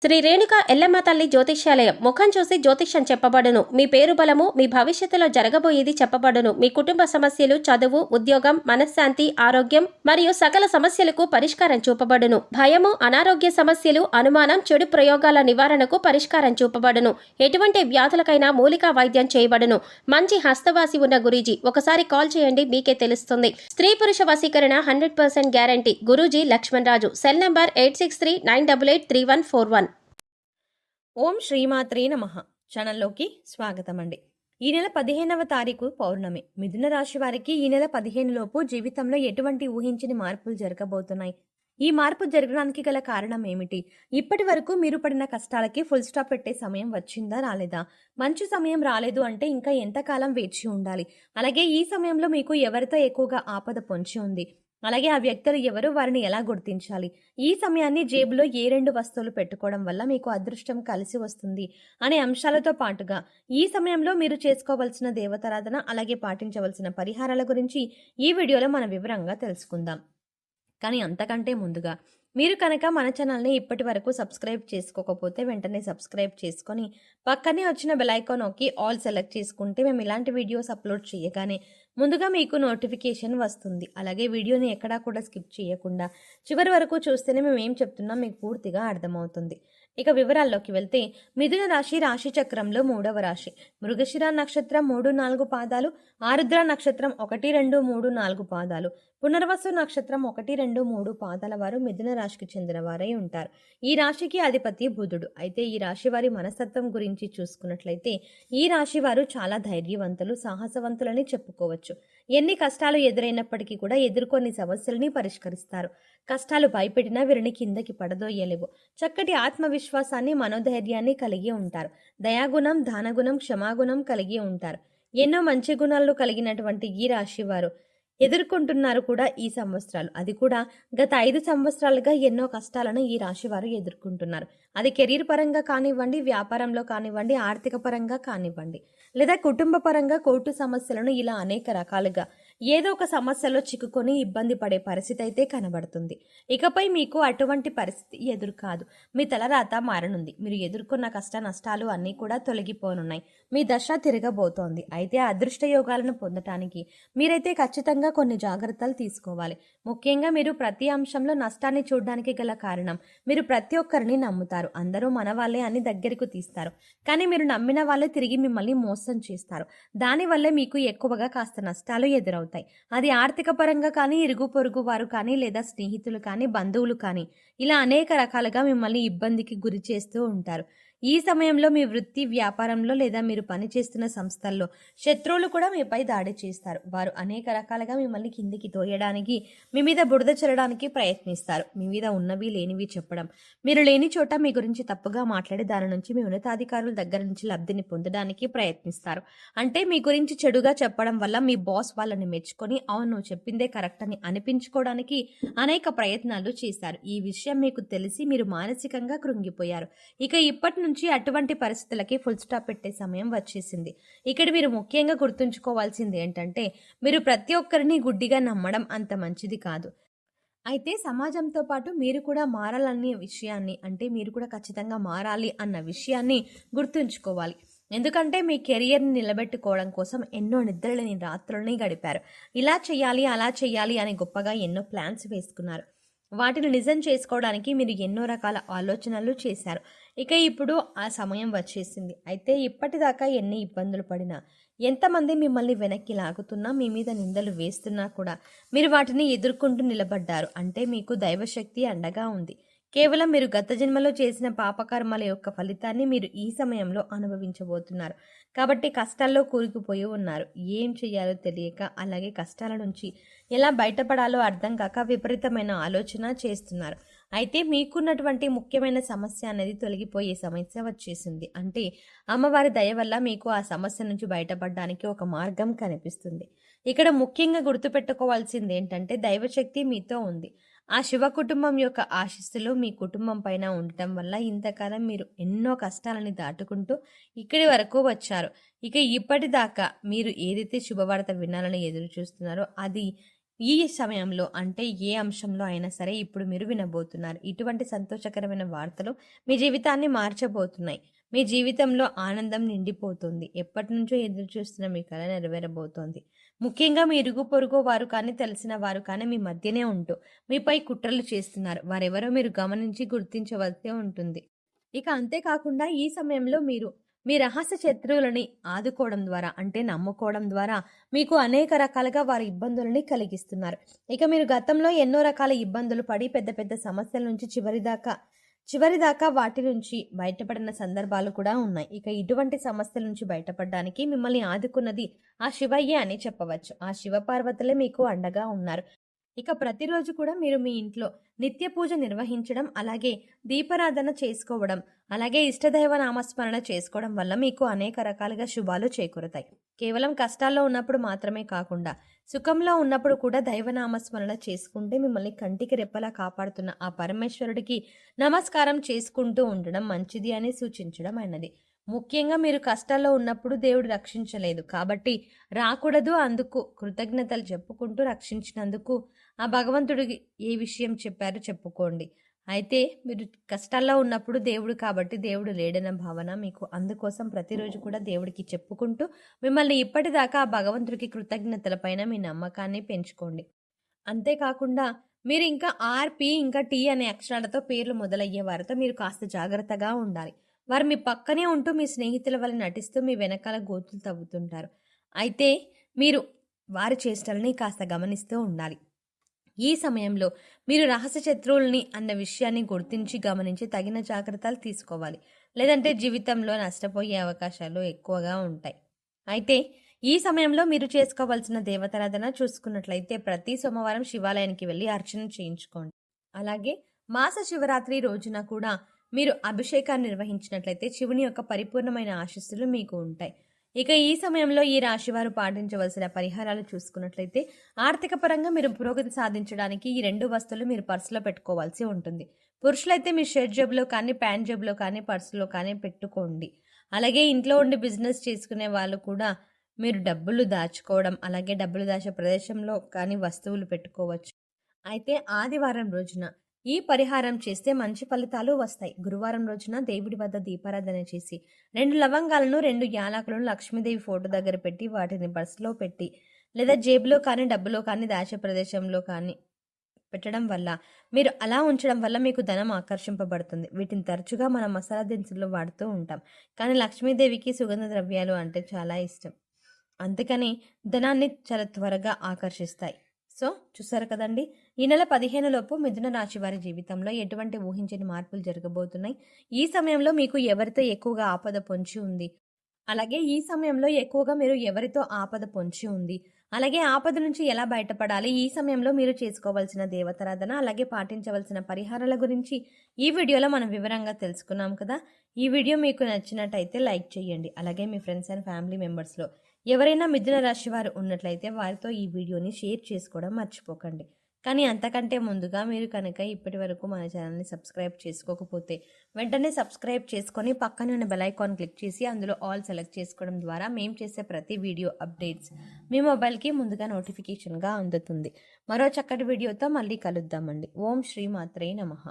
శ్రీ రేణుక ఎల్లమ్మ తల్లి జ్యోతిష్యాలయం ముఖం చూసి జ్యోతిష్యం చెప్పబడును. మీ పేరు బలము, మీ భవిష్యత్తులో జరగబోయేది చెప్పబడును. మీ కుటుంబ సమస్యలు, చదువు, ఉద్యోగం, మనశ్శాంతి, ఆరోగ్యం మరియు సకల సమస్యలకు పరిష్కారం చూపబడును. భయము, అనారోగ్య సమస్యలు, అనుమానం, చెడు ప్రయోగాల నివారణకు పరిష్కారం చూపబడును. ఎటువంటి వ్యాధులకైనా మూలికా వైద్యం చేయబడును. మంచి హస్తవాసి ఉన్న గురూజీ, ఒకసారి కాల్ చేయండి, మీకే తెలుస్తుంది. స్త్రీ పురుష వశీకరణ 100% guarantee. Guruji Lakshman Raju. Cell number 8639883141. ఓం శ్రీమాత్రే నమః. ఛానల్లోకి స్వాగతం అండి. ఈ నెల 15వ తారీఖు పౌర్ణమి. మిథున రాశి వారికి ఈ నెల 15 లోపు జీవితంలో ఎటువంటి ఊహించని మార్పులు జరగబోతున్నాయి. ఈ మార్పు జరగడానికి గల కారణం ఏమిటి? ఇప్పటి వరకు మీరు పడిన కష్టాలకి ఫుల్ స్టాప్ పెట్టే సమయం వచ్చిందా రాలేదా? మంచి సమయం రాలేదు అంటే ఇంకా ఎంతకాలం వేచి ఉండాలి? అలాగే ఈ సమయంలో మీకు ఎవరితో ఎక్కువగా ఆపద పొంచి ఉంది? అలాగే ఆ వ్యక్తులు ఎవరు, వారిని ఎలా గుర్తించాలి? ఈ సమయాన్ని జేబులో ఏ 2 వస్తువులు పెట్టుకోవడం వల్ల మీకు అదృష్టం కలిసి వస్తుంది అనే అంశాలతో పాటుగా ఈ సమయంలో మీరు చేసుకోవాల్సిన దేవతారాధన, అలాగే పాటించవలసిన పరిహారాల గురించి ఈ వీడియోలో మనం వివరంగా తెలుసుకుందాం. కానీ అంతకంటే ముందుగా మీరు కనుక మన ఛానల్ని ఇప్పటి వరకు సబ్స్క్రైబ్ చేసుకోకపోతే వెంటనే సబ్స్క్రైబ్ చేసుకొని పక్కనే వచ్చిన బెల్ ఐకాన్ నొక్కి ఆల్ సెలెక్ట్ చేసుకుంటే మేము ఇలాంటి వీడియోస్ అప్లోడ్ చేయగానే ముందుగా మీకు నోటిఫికేషన్ వస్తుంది. అలాగే వీడియోని ఎక్కడా కూడా స్కిప్ చేయకుండా చివరి వరకు చూస్తేనే మేము ఏం చెప్తున్నాం మీకు పూర్తిగా అర్థమవుతుంది. ఇక వివరాల్లోకి వెళ్తే మిథున రాశి రాశి చక్రంలో 3వ రాశి. మృగశిర నక్షత్రం 3-4 పాదాలు, ఆరుద్ర నక్షత్రం 1-2-3-4 పాదాలు, పునర్వసు నక్షత్రం 1-2-3 పాదాల వారు మిథున రాశికి చెందిన వారై ఉంటారు. ఈ రాశికి అధిపతి బుధుడు. అయితే ఈ రాశి వారి మనస్తత్వం గురించి చూసుకున్నట్లయితే ఈ రాశి వారు చాలా ధైర్యవంతులు, సాహసవంతులని చెప్పుకోవచ్చు. ఎన్ని కష్టాలు ఎదురైనప్పటికీ కూడా ఎదుర్కొన్ని సమస్యలని పరిష్కరిస్తారు. కష్టాలు భయపెట్టినా వీరిని కిందకి పడదోయలేవు. చక్కటి ఆత్మవిశ్వాసాన్ని, మనోధైర్యాన్ని కలిగి ఉంటారు. దయాగుణం, దానగుణం, క్షమాగుణం కలిగి ఉంటారు. ఎన్నో మంచి గుణాలు కలిగినటువంటి ఈ రాశి వారు ఎదుర్కొంటున్నారు కూడా ఈ సంవత్సరాలు. అది కూడా గత 5 సంవత్సరాలుగా ఎన్నో కష్టాలను ఈ రాశి వారు ఎదుర్కొంటున్నారు. అది కెరీర్ పరంగా కానివ్వండి, వ్యాపారంలో కానివ్వండి, ఆర్థిక పరంగా కానివ్వండి, లేదా కుటుంబ పరంగా కోర్టు సమస్యలను, ఇలా అనేక రకాలుగా ఏదో ఒక సమస్యలో చిక్కుకొని ఇబ్బంది పడే పరిస్థితి అయితే కనబడుతుంది. ఇకపై మీకు అటువంటి పరిస్థితి ఎదురు కాదు. మీ తలరాత మారనుంది. మీరు ఎదుర్కొన్న కష్ట నష్టాలు అన్నీ కూడా తొలగిపోనున్నాయి. మీ దశ తిరగబోతోంది. అయితే అదృష్ట యోగాలను పొందటానికి మీరైతే ఖచ్చితంగా కొన్ని జాగ్రత్తలు తీసుకోవాలి. ముఖ్యంగా మీరు ప్రతి అంశంలో నష్టాన్ని చూడడానికి గల కారణం మీరు ప్రతి ఒక్కరిని నమ్ముతారు. అందరూ మన వాళ్ళే అని దగ్గరకు తీస్తారు. కానీ మీరు నమ్మిన వాళ్ళే తిరిగి మిమ్మల్ని మోసం చేస్తారు. దానివల్లే మీకు ఎక్కువగా కాస్త నష్టాలు ఎదురవుతాయి. అది ఆర్థిక పరంగా కానీ, ఇరుగు పొరుగు వారు కానీ, లేదా స్నేహితులు కానీ, బంధువులు కానీ, ఇలా అనేక రకాలుగా మిమ్మల్ని ఇబ్బందికి గురి చేస్తూ ఉంటారు. ఈ సమయంలో మీ వృత్తి, వ్యాపారంలో లేదా మీరు పనిచేస్తున్న సంస్థల్లో శత్రువులు కూడా మీపై దాడి చేస్తారు. వారు అనేక రకాలుగా మిమ్మల్ని కిందికి తోయడానికి, మీ మీద బురద చల్లడానికి ప్రయత్నిస్తారు. మీ మీద ఉన్నవి లేనివి చెప్పడం, మీరు లేని చోట మీ గురించి తప్పుగా మాట్లాడి దాని నుంచి మీ ఉన్నతాధికారుల దగ్గర నుంచి లబ్ధిని పొందడానికి ప్రయత్నిస్తారు. అంటే మీ గురించి చెడుగా చెప్పడం వల్ల మీ బాస్ వాళ్ళని మెచ్చుకొని అవును నువ్వు చెప్పిందే కరెక్ట్ అని అనిపించుకోవడానికి అనేక ప్రయత్నాలు చేశారు. ఈ విషయం మీకు తెలిసి మీరు మానసికంగా కృంగిపోయారు. ఇక ఇప్పటి నుంచి అటువంటి పరిస్థితులకి ఫుల్ స్టాప్ పెట్టే సమయం వచ్చేసింది. ఇక్కడ మీరు ముఖ్యంగా గుర్తుంచుకోవాల్సింది ఏంటంటే మీరు ప్రతి ఒక్కరిని గుడ్డిగా నమ్మడం అంత మంచిది కాదు. అయితే సమాజంతో పాటు మీరు కూడా మారాలనే విషయాన్ని, అంటే మీరు కూడా ఖచ్చితంగా మారాలి అన్న విషయాన్ని గుర్తుంచుకోవాలి. ఎందుకంటే మీ కెరియర్ని నిలబెట్టుకోవడం కోసం ఎన్నో నిద్రలేని రాత్రుల్ని గడిపారు. ఇలా చేయాలి, అలా చేయాలి అని గొప్పగా ఎన్నో ప్లాన్స్ వేసుకున్నారు. వాటిని నిజం చేసుకోవడానికి మీరు ఎన్నో రకాల ఆలోచనలు చేశారు. ఇక ఇప్పుడు ఆ సమయం వచ్చేసింది. అయితే ఇప్పటిదాకా ఎన్ని ఇబ్బందులు పడినా, ఎంతమంది మిమ్మల్ని వెనక్కి లాగుతున్నా, మీ మీద నిందలు వేస్తున్నా కూడా మీరు వాటిని ఎదుర్కొంటూ నిలబడ్డారు. అంటే మీకు దైవశక్తి అండగా ఉంది. కేవలం మీరు గత జన్మలో చేసిన పాపకర్మల యొక్క ఫలితాన్ని మీరు ఈ సమయంలో అనుభవించబోతున్నారు. కాబట్టి కష్టాల్లో కూరుకుపోయి ఉన్నారు. ఏం చేయాలో తెలియక, అలాగే కష్టాల నుంచి ఎలా బయటపడాలో అర్థం కాక విపరీతమైన ఆలోచన చేస్తున్నారు. అయితే మీకున్నటువంటి ముఖ్యమైన సమస్య అనేది తొలగిపోయే సమస్య వచ్చేసింది. అంటే అమ్మవారి దయ వల్ల మీకు ఆ సమస్య నుంచి బయటపడడానికి ఒక మార్గం కనిపిస్తుంది. ఇక్కడ ముఖ్యంగా గుర్తుపెట్టుకోవాల్సింది ఏంటంటే దైవశక్తి మీతో ఉంది. ఆ శివ కుటుంబం యొక్క ఆశీస్సులు మీ కుటుంబం పైన ఉండటం వల్ల ఇంతకాలం మీరు ఎన్నో కష్టాలని దాటుకుంటూ ఇక్కడి వరకు వచ్చారు. ఇక ఇప్పటిదాకా మీరు ఏదైతే శుభవార్త వినాలని ఎదురు చూస్తున్నారో అది ఈ సమయంలో అంటే ఏ అంశంలో అయినా సరే ఇప్పుడు మీరు వినబోతున్నారు. ఇటువంటి సంతోషకరమైన వార్తలు మీ జీవితాన్ని మార్చబోతున్నాయి. మీ జీవితంలో ఆనందం నిండిపోతుంది. ఎప్పటినుంచో ఎదురు చూస్తున్న మీ కల నెరవేరబోతోంది. ముఖ్యంగా మీ ఇరుగు పొరుగు వారు కానీ, తెలిసిన వారు కానీ మీ మధ్యనే ఉంటూ మీపై కుట్రలు చేస్తున్నారు. వారెవరో మీరు గమనించి గుర్తించవలసి ఉంటుంది. ఇక అంతేకాకుండా ఈ సమయంలో మీరు మీ రహస్య శత్రువులని ఆదుకోవడం ద్వారా అంటే నమ్ముకోవడం ద్వారా మీకు అనేక రకాలుగా వారి ఇబ్బందులని కలిగిస్తున్నారు. ఇక మీరు గతంలో ఎన్నో రకాల ఇబ్బందులు పడి పెద్ద పెద్ద సమస్యల నుంచి చివరిదాకా వాటి నుంచి బయటపడిన సందర్భాలు కూడా ఉన్నాయి. ఇక ఇటువంటి సమస్యల నుంచి బయటపడడానికి మిమ్మల్ని ఆదుకున్నది ఆ శివయ్య అని చెప్పవచ్చు. ఆ శివపార్వతులే మీకు అండగా ఉన్నారు. ఇక ప్రతిరోజు కూడా మీరు మీ ఇంట్లో నిత్య పూజ నిర్వహించడం, అలాగే దీపారాధన చేసుకోవడం, అలాగే ఇష్టదైవ నామస్మరణ చేసుకోవడం వల్ల మీకు అనేక రకాలుగా శుభాలు చేకూరుతాయి. కేవలం కష్టాల్లో ఉన్నప్పుడు మాత్రమే కాకుండా సుఖంలో ఉన్నప్పుడు కూడా దైవనామస్మరణ చేసుకుంటే మిమ్మల్ని కంటికి రెప్పలా కాపాడుతున్న ఆ పరమేశ్వరుడికి నమస్కారం చేసుకుంటూ ఉండడం మంచిది అని సూచించడం అయినది. ముఖ్యంగా మీరు కష్టాల్లో ఉన్నప్పుడు దేవుడు రక్షించలేదు కాబట్టి రాకూడదు, అందుకు కృతజ్ఞతలు చెప్పుకుంటూ రక్షించినందుకు ఆ భగవంతుడికి ఏ విషయం చెప్పారో చెప్పుకోండి. అయితే మీరు కష్టాల్లో ఉన్నప్పుడు దేవుడు కాబట్టి దేవుడు లేడన్న భావన మీకు, అందుకోసం ప్రతిరోజు కూడా దేవుడికి చెప్పుకుంటూ మిమ్మల్ని ఇప్పటిదాకా ఆ భగవంతుడికి కృతజ్ఞతలపైన మీ నమ్మకాన్ని పెంచుకోండి. అంతేకాకుండా మీరు ఇంకా ఆర్పి ఇంకా టీ అనే అక్షరాలతో పేర్లు మొదలయ్యే వారితో మీరు కాస్త జాగ్రత్తగా ఉండాలి. వారు మీ పక్కనే ఉంటూ మీ స్నేహితుల వల్ల నటిస్తూ మీ వెనకాల గోతులు తవ్వుతుంటారు. అయితే మీరు వారి చేష్టలని కాస్త గమనిస్తూ ఉండాలి. ఈ సమయంలో మీరు రహస్య శత్రువుల్ని అన్న విషయాన్ని గుర్తించి గమనించి తగిన జాగ్రత్తలు తీసుకోవాలి. లేదంటే జీవితంలో నష్టపోయే అవకాశాలు ఎక్కువగా ఉంటాయి. అయితే ఈ సమయంలో మీరు చేసుకోవాల్సిన దేవతారాధన చూసుకున్నట్లయితే ప్రతి సోమవారం శివాలయానికి వెళ్ళి అర్చన చేయించుకోండి. అలాగే మాస శివరాత్రి రోజున కూడా మీరు అభిషేకాన్ని నిర్వహించినట్లయితే శివుని యొక్క పరిపూర్ణమైన ఆశీస్సులు మీకు ఉంటాయి. ఇక ఈ సమయంలో ఈ రాశి వారు పాటించవలసిన పరిహారాలు చూసుకున్నట్లయితే ఆర్థిక పరంగా మీరు పురోగతి సాధించడానికి ఈ 2 వస్తువులు మీరు పర్సులో పెట్టుకోవాల్సి ఉంటుంది. పురుషులైతే మీ షర్ట్ జేబులో కానీ, ప్యాంట్ జేబులో కానీ, పర్సులో కానీ పెట్టుకోండి. అలాగే ఇంట్లో ఉండి బిజినెస్ చేసుకునే వాళ్ళు కూడా మీరు డబ్బులు దాచుకోవడం, అలాగే డబ్బులు దాచే ప్రదేశంలో కానీ వస్తువులు పెట్టుకోవచ్చు. అయితే ఆదివారం రోజున ఈ పరిహారం చేస్తే మంచి ఫలితాలు వస్తాయి. గురువారం రోజున దేవుడి వద్ద దీపారాధన చేసి 2 లవంగాలను 2 యాలకులను లక్ష్మీదేవి ఫోటో దగ్గర పెట్టి వాటిని పర్సులో పెట్టి లేదా జేబులో కానీ, డబ్బులో కానీ, దాచే ప్రదేశంలో కానీ పెట్టడం వల్ల, మీరు అలా ఉంచడం వల్ల మీకు ధనం ఆకర్షింపబడుతుంది. వీటిని తరచుగా మనం మసాలా దినుసుల్లో వాడుతూ ఉంటాం. కానీ లక్ష్మీదేవికి సుగంధ ద్రవ్యాలు అంటే చాలా ఇష్టం. అందుకని ధనాన్ని చాలా త్వరగా ఆకర్షిస్తాయి. సో చూసారు కదండి, ఈ నెల 15 లోపు మిథున రాశి వారి జీవితంలో ఎటువంటి ఊహించని మార్పులు జరగబోతున్నాయి. ఈ సమయంలో మీకు ఎవరితో ఎక్కువగా ఆపద పొంచి ఉంది, అలాగే ఈ సమయంలో ఎక్కువగా మీరు ఎవరితో ఆపద పొంచి ఉంది, అలాగే ఆపద నుంచి ఎలా బయటపడాలి, ఈ సమయంలో మీరు చేసుకోవాల్సిన దేవతారాధన, అలాగే పాటించవలసిన పరిహారాల గురించి ఈ వీడియోలో మనం వివరంగా తెలుసుకున్నాం కదా. ఈ వీడియో మీకు నచ్చినట్టయితే లైక్ చేయండి. అలాగే మీ ఫ్రెండ్స్ అండ్ ఫ్యామిలీ మెంబర్స్లో ఎవరైనా మిథున రాశి వారు ఉన్నట్లయితే వారితో ఈ వీడియోని షేర్ చేసుకోవడం మర్చిపోకండి. కానీ అంతకంటే ముందుగా మీరు కనుక ఇప్పటి వరకు మన ఛానల్ని సబ్స్క్రైబ్ చేసుకోకపోతే వెంటనే సబ్స్క్రైబ్ చేసుకొని పక్కనే ఉన్న బెల్ ఐకాన్ క్లిక్ చేసి అందులో ఆల్ సెలెక్ట్ చేసుకోవడం ద్వారా మేము చేసే ప్రతి వీడియో అప్డేట్స్ మీ మొబైల్కి ముందుగా నోటిఫికేషన్గా అందుతుంది. మరో చక్కటి వీడియోతో మళ్ళీ కలుద్దామండి. ఓం శ్రీ మాత్రే నమః.